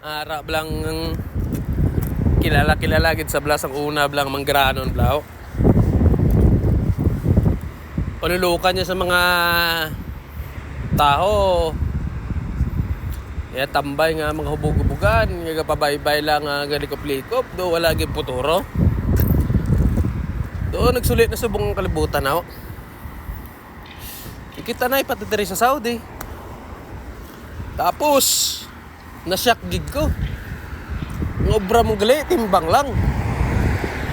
Ara blang kilala gid sa blasang una blang manggaranon blaw. Panulukan niya sa mga tao. Ya tambay nga mga hubog-hubugan, nga pabaybay lang nga galikop-likop, do wala gid puturo. Do nagsulit na subong kalibutan ako. Ikita na ipatidiri sa Saudi. Tapos na-shock gig ko. Ngobra mo gali, timbang lang.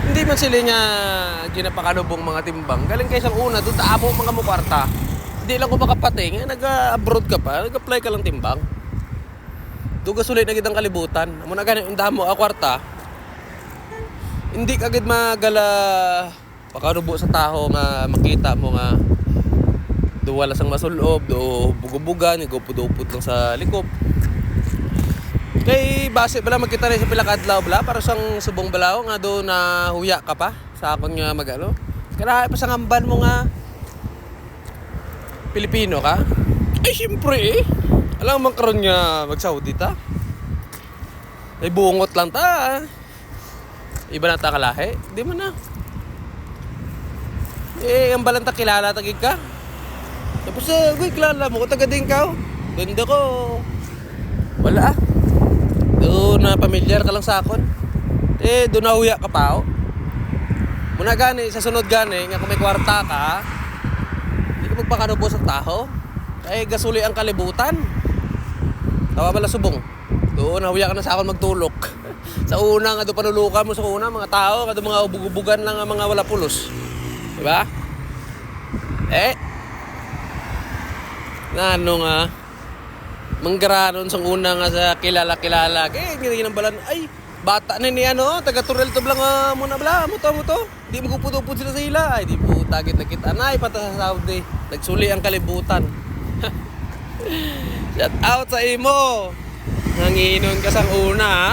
Hindi man sila niya ginapakanubong mga timbang. Galing kayo sa una, doon taamo mga mukwarta. Hindi lang ko makapating, nag-abroad ka pa, nag-apply ka lang timbang. Doon ka sulit na gid ang kalibutan. Amo na gani unda mo kwarta. Hindi ka gid magala pakanubo sa taho nga makita mo nga do wala sang masulob, do bugubugan, igupud-upod lang sa likop. Kay base bala magkita rin sa pilakadlaw bala para sang subong balaw nga do na huya ka pa sa akon nga magalo. Kaya pa sa ngamban mo nga Pilipino ka? Ay syempre eh. Alam mo karon nga mag-Saudi ta. Ay bungot lang ta. Iba na ta kalahi, di mo na. Eh ang balanta kilala tagig ka. Tapos kilala mo ko taga din ka. Ganda ko. Wala. Do na pamilyar ka lang sa akon. Eh do na huya ka pa oh. Muna gani sa sunod gani nga kung may kwarta ka, di ka magpakanubo sa taho. Ay gasuli ang kalibutan. Tawa bala subong. Doon nahuya ka na sa akon magtulok. Sa una nga do panulukan mo sa una mga tao, kado mga ubug-ubugan lang nga mga wala pulos. Di ba? Ano nga manggaranon sang una nga sa kilala. Kaya balan ay bata na ni ano, taga Turel to blang mo na bala, mo to. Di mo kupud-upod sila sa ila. Ay di mo tagit na kita nay pata sa Saudi. Nagsuli ang kalibutan. Shout out sa imo. Nangiinon ka sang una ha.